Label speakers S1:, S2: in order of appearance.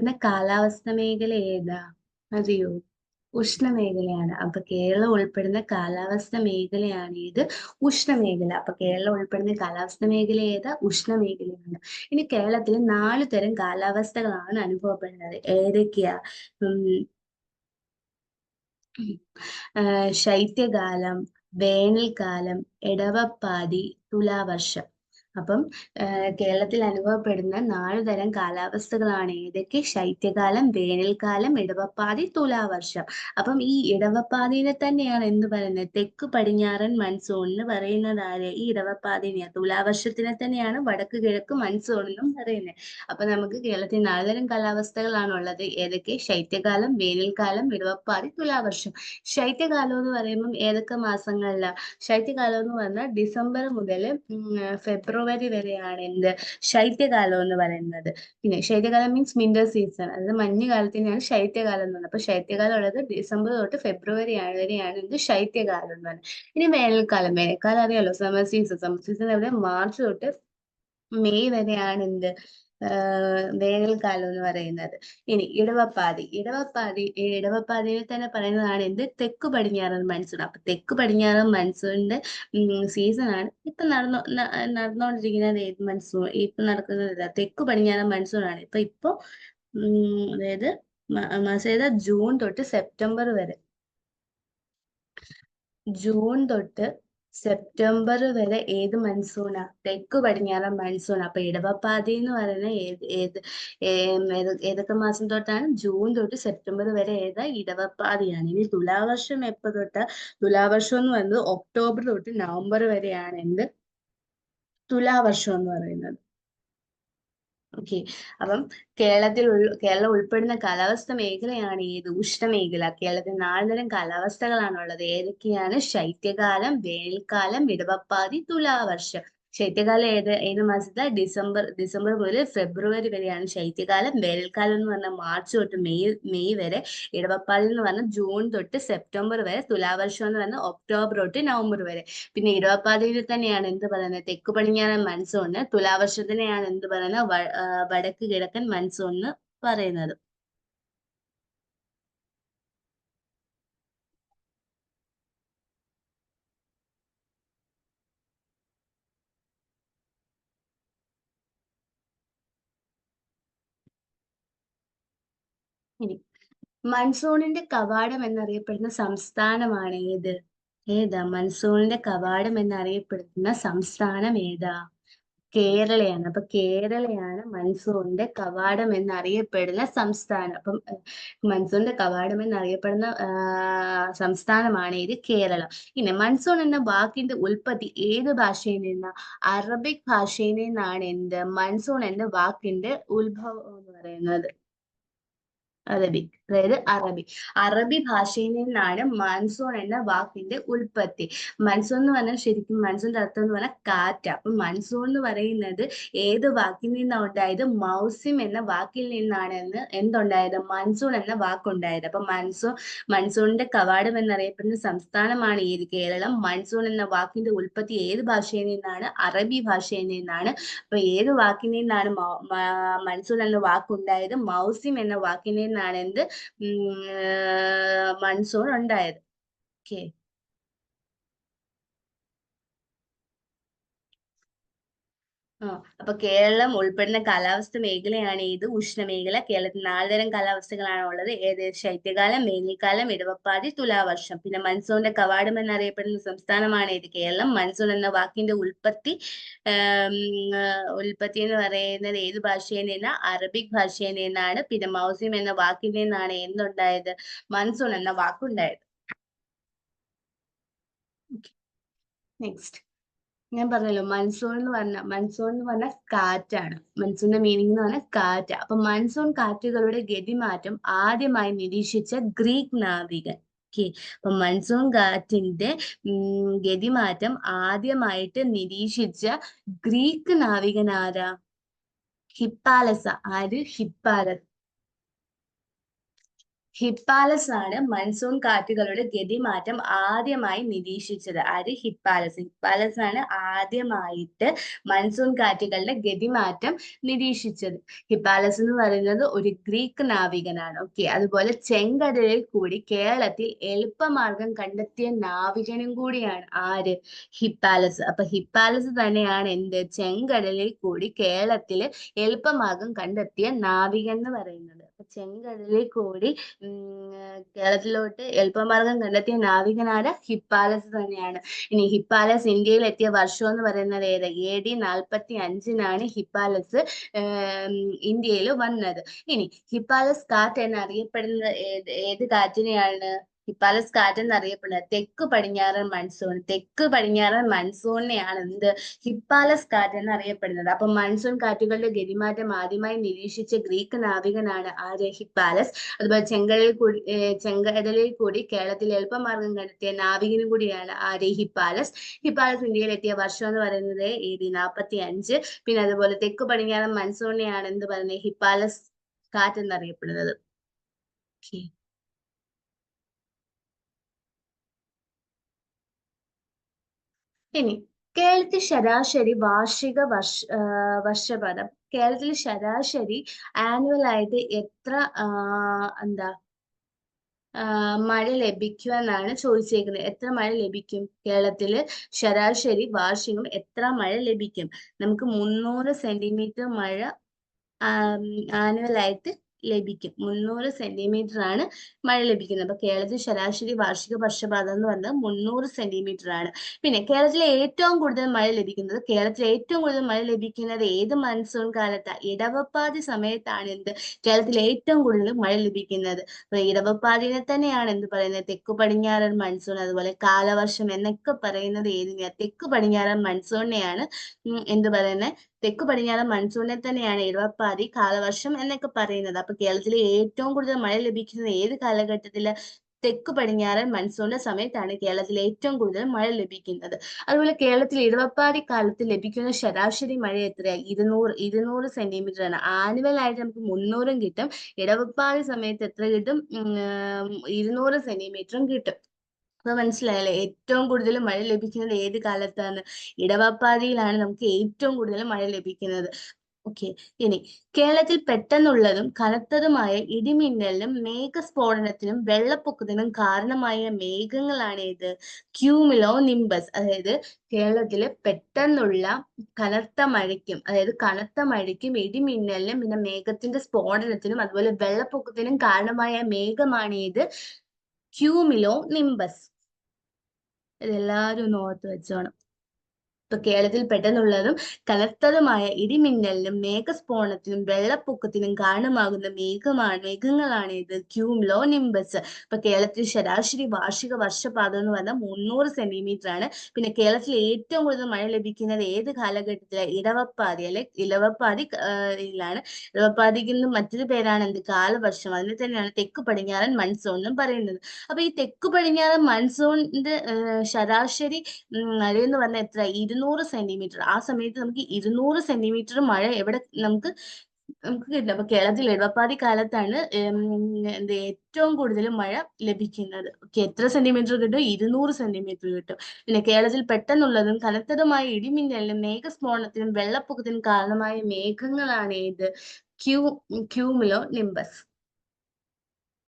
S1: ഉൾപ്പെടുന്ന കാലാവസ്ഥ മേഖല ഏതാ? അറിയോ? ഉഷ്ണമേഖലയാണ്. അപ്പൊ കേരളം ഉൾപ്പെടുന്ന കാലാവസ്ഥ മേഖലയാണ് ഇത് ഉഷ്ണമേഖല. അപ്പൊ കേരളം ഉൾപ്പെടുന്ന കാലാവസ്ഥ മേഖല ഏതാ? ഉഷ്ണമേഖലയാണ്. ഇനി കേരളത്തിൽ 4 തരം കാലാവസ്ഥകളാണ് അനുഭവപ്പെടുന്നത്. ഏതൊക്കെയാ? ഉം, ശൈത്യകാലം, വേനൽക്കാലം, ഇടവപ്പാതി, തുലാവർഷം. അപ്പം കേരളത്തിൽ അനുഭവപ്പെടുന്ന 4 തരം കാലാവസ്ഥകളാണ് ഏതൊക്കെ? ശൈത്യകാലം, വേനൽക്കാലം, ഇടവപ്പാതി, തുലാവർഷം. അപ്പം ഈ ഇടവപ്പാതിനെ തന്നെയാണ് എന്ത് പറയുന്നത്? തെക്ക് പടിഞ്ഞാറൻ മൺസൂൺ എന്ന് പറയുന്നത് ആര്? ഈ ഇടവപ്പാതിനെയാണ്. തുലാവർഷത്തിനെ തന്നെയാണ് വടക്ക് കിഴക്ക് മൺസൂൺ എന്നും പറയുന്നത്. അപ്പൊ നമുക്ക് കേരളത്തിൽ 4 തരം കാലാവസ്ഥകളാണുള്ളത്. ഏതൊക്കെ? ശൈത്യകാലം, വേനൽക്കാലം, ഇടവപ്പാതി, തുലാവർഷം. ശൈത്യകാലം എന്ന് പറയുമ്പോൾ ഏതൊക്കെ മാസങ്ങളിലാ? ശൈത്യകാലം എന്ന് പറഞ്ഞാൽ ഡിസംബർ മുതൽ ഫെബ്രുവരി വരെയാണ് എന്ത്? ശൈത്യകാലം എന്ന് പറയുന്നത്. പിന്നെ ശൈത്യകാലം മീൻസ് വിന്റർ സീസൺ, അതായത് മഞ്ഞുകാലത്തിനാണ് ശൈത്യകാലം എന്ന് പറയുന്നത്. അപ്പൊ ശൈത്യകാലം ഉള്ളത് ഡിസംബർ തൊട്ട് ഫെബ്രുവരി വരെയാണ് എന്ത്? ശൈത്യകാലം എന്ന് പറയുന്നത്. ഇനി വേനൽക്കാലം. വേനൽക്കാലം അറിയാലോ, സമ്മർ സീസൺ. സമ്മർ സീസൺ എവിടെ? മാർച്ച് തൊട്ട് മെയ് വരെയാണ് എന്ത്? വേനൽക്കാലം എന്ന് പറയുന്നത്. ഇനി ഇടവപ്പാതിയെ തന്നെ പറയുന്നതാണ് എന്ത്? തെക്ക് പടിഞ്ഞാറൻ മൺസൂൺ. അപ്പൊ തെക്ക് പടിഞ്ഞാറൻ മൺസൂണിന്റെ സീസൺ ആണ് ഇപ്പൊ നടന്നുകൊണ്ടിരിക്കുന്നത്. ഏത് മൺസൂൺ? ഇപ്പൊ നടക്കുന്നത് തെക്ക് പടിഞ്ഞാറൻ മൺസൂൺ ആണ്. ഇപ്പൊ അതായത് മാസം ഏതാ? ജൂൺ തൊട്ട് സെപ്റ്റംബർ വരെ. ജൂൺ തൊട്ട് സെപ്റ്റംബർ വരെ ഏത് മൺസൂണാ? തെക്ക് പടിഞ്ഞാറൻ മൺസൂൺ. അപ്പൊ ഇടവപ്പാതി എന്ന് പറയുന്നത് ഏതൊക്കെ മാസം തൊട്ടാണ്? ജൂൺ തൊട്ട് സെപ്റ്റംബർ വരെ ഏതാ? ഇടവപ്പാതിയാണ്. ഇനി തുലാവർഷം എപ്പോ തൊട്ടാ? തുലാവർഷം എന്ന് പറയുന്നത് ഒക്ടോബർ തൊട്ട് നവംബർ വരെയാണ് എന്ത്? തുലാവർഷം എന്ന് പറയുന്നത്. ഓക്കെ. അപ്പം കേരളം ഉൾപ്പെടുന്ന കാലാവസ്ഥ മേഖലയാണ് ഏത്? ഉഷ്ണമേഖല. കേരളത്തിൽ 4 തരം കാലാവസ്ഥകളാണുള്ളത്. ഏതൊക്കെയാണ്? ശൈത്യകാലം, വേനൽക്കാലം, ഇടവപ്പാതി, തുലാവർഷം. ശൈത്യകാലം ഏത് മാസത്തെ? ഡിസംബർ മുതൽ ഫെബ്രുവരി വരെയാണ് ശൈത്യകാലം. വേനൽക്കാലം എന്ന് പറഞ്ഞാൽ മാർച്ച് തൊട്ട് മെയ് വരെ. ഇടവപ്പാതി എന്ന് പറഞ്ഞാൽ ജൂൺ തൊട്ട് സെപ്റ്റംബർ വരെ. തുലാവർഷം എന്ന് പറഞ്ഞാൽ ഒക്ടോബർ തൊട്ട് നവംബർ വരെ. പിന്നെ ഇരുപപ്പാതിയിൽ തന്നെയാണ് എന്ത് പറയുന്നത്? തെക്ക് പടിഞ്ഞാറൻ മൺസൂണ്. തുലാവർഷത്തിനെയാണ് എന്ത് പറയുന്നത്? വടക്ക് കിഴക്കൻ മൺസൂൺ എന്ന് പറയുന്നത്. ഇനി മൺസൂണിന്റെ കവാടം എന്നറിയപ്പെടുന്ന സംസ്ഥാനമാണ് ഏത്? ഏതാ മൺസൂണിന്റെ കവാടം എന്നറിയപ്പെടുന്ന സംസ്ഥാനം ഏതാ? കേരളയാണ്. അപ്പൊ കേരളയാണ് മൺസൂണിന്റെ കവാടം എന്നറിയപ്പെടുന്ന സംസ്ഥാനം. അപ്പം മൺസൂണിന്റെ കവാടം എന്നറിയപ്പെടുന്ന സംസ്ഥാനമാണ് ഇത്, കേരളം. ഇനി മൺസൂൺ എന്ന വാക്കിന്റെ ഉൽപ്പത്തി ഏത് ഭാഷയിൽ നിന്നാ? അറബിക് ഭാഷയിൽ നിന്നാണ് എന്ത്? മൺസൂൺ എന്ന വാക്കിന്റെ ഉത്ഭവം എന്ന് പറയുന്നത്. അറബിക്, അതായത് അറബി ഭാഷയിൽ നിന്നാണ് മൺസൂൺ എന്ന വാക്കിന്റെ ഉൽപ്പത്തി. മൺസൂൺ എന്ന് പറഞ്ഞാൽ ശരിക്കും മൺസൂണിന്റെ അർത്ഥം എന്ന് പറഞ്ഞാൽ കാറ്റ്. അപ്പൊ മൺസൂൺ എന്ന് പറയുന്നത് ഏത് വാക്കിൽ നിന്നാണ് ഉണ്ടായത്? മൗസിം എന്ന വാക്കിൽ നിന്നാണ് എന്തുണ്ടായത്? മൺസൂൺ എന്ന വാക്കുണ്ടായത്. അപ്പൊ മൺസൂണിന്റെ കവാടം എന്നറിയപ്പെടുന്ന സംസ്ഥാനമാണ് ഏത്? കേരളം. മൺസൂൺ എന്ന വാക്കിന്റെ ഉൽപ്പത്തി ഏത് ഭാഷയിൽ നിന്നാണ്? അറബി ഭാഷയിൽ നിന്നാണ്. അപ്പൊ ഏത് വാക്കിൽ നിന്നാണ് മൺസൂൺ എന്ന വാക്കുണ്ടായത്? മൗസിം എന്ന വാക്കിൽ നിന്നാണ് എന്ത്? മൺസൂൺ ഉണ്ടായത്. ഓക്കെ. ആ അപ്പൊ കേരളം ഉൾപ്പെടുന്ന കാലാവസ്ഥ മേഖലയാണ് ഏത്? ഉഷ്ണമേഖല. കേരളത്തിൽ 4 തരം കാലാവസ്ഥകളാണ് ഉള്ളത്. ഏത്? ശൈത്യകാലം, വേനൽക്കാലം, ഇടവപ്പാതി, തുലാവർഷം. പിന്നെ മൺസൂണിന്റെ കവാടം എന്നറിയപ്പെടുന്ന സംസ്ഥാനമാണ് ഏത്? കേരളം. മൺസൂൺ എന്ന വാക്കിന്റെ ഉൽപ്പത്തി എന്ന് പറയുന്നത് ഏത് ഭാഷയിൽ നിന്നാ? അറബിക് ഭാഷയിൽ നിന്നാണ്. പിന്നെ മൗസിം എന്ന വാക്കിൽ നിന്നാണ് എന്തുണ്ടായത്? മൺസൂൺ എന്ന വാക്കുണ്ടായത്. നെക്സ്റ്റ്. ഞാൻ പറഞ്ഞല്ലോ, മൺസൂൺ എന്ന് പറഞ്ഞ കാറ്റാണ്. മൺസൂണിന്റെ മീനിങ് എന്ന് പറഞ്ഞാൽ കാറ്റ്. അപ്പൊ മൺസൂൺ കാറ്റുകളുടെ ഗതിമാറ്റം ആദ്യമായി നിരീക്ഷിച്ച ഗ്രീക്ക് നാവികൻ. ഓക്കെ. അപ്പൊ മൺസൂൺ കാറ്റിന്റെ ഗതിമാറ്റം ആദ്യമായിട്ട് നിരീക്ഷിച്ച ഗ്രീക്ക് നാവികൻ ആരാ? ഹിപ്പാലസ്. ആര്? ഹിപ്പാലസ്. ഹിപ്പാലസ് ആണ് മൺസൂൺ കാറ്റുകളുടെ ഗതിമാറ്റം ആദ്യമായി നിരീക്ഷിച്ചത്. ആര്? ഹിപ്പാലസ്. ഹിപ്പാലസ് ആണ് ആദ്യമായിട്ട് മൺസൂൺ കാറ്റുകളുടെ ഗതിമാറ്റം നിരീക്ഷിച്ചത്. ഹിപ്പാലസ് എന്ന് പറയുന്നത് ഒരു ഗ്രീക്ക് നാവികനാണ്. ഓക്കെ, അതുപോലെ ചെങ്കടലിൽ കൂടി കേരളത്തിൽ എളുപ്പമാർഗം കണ്ടെത്തിയ നാവികനും കൂടിയാണ്. ആര്? ഹിപ്പാലസ്. അപ്പൊ ഹിപ്പാലസ് തന്നെയാണ് എന്ത്? ചെങ്കടലിൽ കൂടി കേരളത്തിൽ എളുപ്പമാർഗം കണ്ടെത്തിയ നാവികൻ എന്ന് പറയുന്നത്. അപ്പൊ ചെങ്കടലിൽ കൂടി കേരളത്തിലോട്ട് എളുപ്പമാർഗം കണ്ടെത്തിയ നാവികനാണ്? ഹിപ്പാലസ് തന്നെയാണ്. ഇനി ഹിപ്പാലസ് ഇന്ത്യയിൽ എത്തിയ വർഷം എന്ന് പറയുന്നത് ഏത്? AD 45-നാണ് ഹിപ്പാലസ് ഇന്ത്യയിൽ വന്നത്. ഇനി ഹിപ്പാലസ് കാറ്റ് എന്നറിയപ്പെടുന്നത് ഏത് കാറ്റിനെയാണ്? ഹിപ്പാലസ് കാറ്റ് എന്നറിയപ്പെടുന്നത് തെക്ക് പടിഞ്ഞാറൻ മൺസൂൺ. തെക്ക് പടിഞ്ഞാറൻ മൺസൂണിനെയാണ് എന്ത്? ഹിപ്പാലസ് കാറ്റ് എന്നറിയപ്പെടുന്നത്. അപ്പൊ മൺസൂൺ കാറ്റുകളുടെ ഗതിമാറ്റം ആദ്യമായി നിരീക്ഷിച്ച ഗ്രീക്ക് നാവികനാണ് ആര്? ഹിപ്പാലസ്. അതുപോലെ ചെങ്കടലിൽ കൂടി കേരളത്തിൽ എളുപ്പമാർഗം കണ്ടെത്തിയ നാവികനും കൂടിയാണ് ആര്? ഹിപ്പാലസ്. ഹിപ്പാലസ് ഇന്ത്യയിൽ എത്തിയ വർഷം എന്ന് പറയുന്നത് AD 45. പിന്നെ അതുപോലെ തെക്ക് പടിഞ്ഞാറൻ മൺസൂണിനെയാണ് എന്ത് പറയുന്നത്? ഹിപ്പാലസ് കാറ്റ് എന്നറിയപ്പെടുന്നത്. ഇനി കേരളത്തിൽ ശരാശരി വാർഷിക വർഷപാതം. കേരളത്തിൽ ശരാശരി ആനുവൽ ആയിട്ട് എത്ര എന്താ മഴ ലഭിക്കുമെന്നാണ് ചോദിച്ചേക്കുന്നത്. എത്ര മഴ ലഭിക്കും? കേരളത്തില് ശരാശരി വാർഷികം എത്ര മഴ ലഭിക്കും? നമുക്ക് 300 സെന്റിമീറ്റർ മഴ ആനുവലായിട്ട് ലഭിക്കും. 300 സെന്റിമീറ്റർ ആണ് മഴ ലഭിക്കുന്നത്. അപ്പൊ കേരളത്തിൽ ശരാശരി വാർഷിക വർഷപാതം എന്ന് പറഞ്ഞാൽ 300 സെന്റിമീറ്റർ ആണ്. പിന്നെ കേരളത്തിലെ ഏറ്റവും കൂടുതൽ മഴ ലഭിക്കുന്നത് ഏത് മൺസൂൺ കാലത്താണ്? ഇടവപ്പാതി സമയത്താണ് എന്ത്? കേരളത്തിൽ ഏറ്റവും കൂടുതൽ മഴ ലഭിക്കുന്നത്. അപ്പൊ ഇടവപ്പാതിനെ തന്നെയാണ് എന്ത് പറയുന്നത്? തെക്കു പടിഞ്ഞാറൻ മൺസൂൺ. അതുപോലെ കാലവർഷം എന്നൊക്കെ പറയുന്നത് ഏതിനെയാ? തെക്കു പടിഞ്ഞാറൻ മൺസൂണിനെയാണ് എന്ത് പറയുന്നത്? തെക്കു പടിഞ്ഞാറൻ മൺസൂണിനെ തന്നെയാണ് ഇടവപ്പാതി, കാലവർഷം എന്നൊക്കെ പറയുന്നത്. അപ്പൊ കേരളത്തിലെ ഏറ്റവും കൂടുതൽ മഴ ലഭിക്കുന്നത് ഏത് കാലഘട്ടത്തില്? തെക്കു പടിഞ്ഞാറൻ മൺസൂണിന്റെ സമയത്താണ് കേരളത്തിൽ ഏറ്റവും കൂടുതൽ മഴ ലഭിക്കുന്നത്. അതുപോലെ കേരളത്തിൽ ഇടവപ്പാതി കാലത്ത് ലഭിക്കുന്ന ശരാശരി മഴ എത്രയാണ്? 200 സെന്റിമീറ്റർ ആണ്. ആനുവൽ ആയിട്ട് നമുക്ക് 300 കിട്ടും. ഇടവപ്പാതി സമയത്ത് എത്ര കിട്ടും? 200 സെന്റിമീറ്ററും കിട്ടും. അപ്പൊ മനസ്സിലായല്ലേ? ഏറ്റവും കൂടുതൽ മഴ ലഭിക്കുന്നത് ഏത് കാലത്താണ്? ഇടവപ്പാതിയിലാണ് നമുക്ക് ഏറ്റവും കൂടുതൽ മഴ ലഭിക്കുന്നത്. ഓക്കെ, ഇനി കേരളത്തിൽ പെട്ടെന്നുള്ളതും കനത്തതുമായ ഇടിമിന്നലിനും മേഘസ്ഫോടനത്തിനും വെള്ളപ്പൊക്കത്തിനും കാരണമായ മേഘങ്ങളാണ് ഏത്? ക്യൂമിലോ നിംബസ്. അതായത് കേരളത്തില് പെട്ടെന്നുള്ള കനത്ത മഴയ്ക്കും ഇടിമിന്നലിനും പിന്നെ മേഘത്തിന്റെ സ്ഫോടനത്തിനും അതുപോലെ വെള്ളപ്പൊക്കത്തിനും കാരണമായ മേഘമാണ് ഏത്? ക്യൂമിലോ നിംബസ്. ഇതെല്ലാവരും ഒന്ന് ഓർത്ത് വെച്ചോണം. ഇപ്പൊ കേരളത്തിൽ പെട്ടെന്നുള്ളതും കനത്തതുമായ ഇടിമിന്നലിനും മേഘസ്ഫോടനത്തിനും വെള്ളപ്പൊക്കത്തിനും കാരണമാകുന്ന മേഘങ്ങളാണ് ഇത്? ക്യൂമുലോ നിംബസ്. ഇപ്പൊ കേരളത്തിൽ ശരാശരി വാർഷിക വർഷപാതം എന്ന് പറഞ്ഞാൽ 300 സെന്റിമീറ്റർ ആണ്. പിന്നെ കേരളത്തിൽ ഏറ്റവും കൂടുതൽ മഴ ലഭിക്കുന്നത് ഏത് കാലഘട്ടത്തിലാണ്? ഇടവപ്പാതി അല്ലെ? ഇടവപ്പാതിയിലാണ്. ഇടവപ്പാതിക്ക് മറ്റൊരു പേരാണ് എന്ത്? കാലവർഷം. അതിനെ തന്നെയാണ് തെക്ക് പടിഞ്ഞാറൻ മൺസൂൺ എന്നും പറയുന്നത്. അപ്പൊ ഈ തെക്ക് പടിഞ്ഞാറൻ മൺസൂണിന്റെ ശരാശരി മഴയെന്ന് പറഞ്ഞാൽ എത്ര? 200 സെന്റിമീറ്റർ. ആ സമയത്ത് നമുക്ക് 200 സെന്റിമീറ്റർ മഴ നമുക്ക് കിട്ടും. അപ്പൊ കേരളത്തിൽ ഇടവപ്പാതി കാലത്താണ് ഏറ്റവും കൂടുതൽ മഴ ലഭിക്കുന്നത്. ഓക്കെ, എത്ര സെന്റിമീറ്റർ കിട്ടും? 200 സെന്റിമീറ്റർ കിട്ടും. പിന്നെ കേരളത്തിൽ പെട്ടെന്നുള്ളതും കനത്തതുമായ ഇടിമിന്നലിനും മേഘസ്ഫോടനത്തിനും വെള്ളപ്പൊക്കത്തിനും കാരണമായ മേഘങ്ങളാണ് ഏത്? ക്യൂമുലോ നിംബസ്.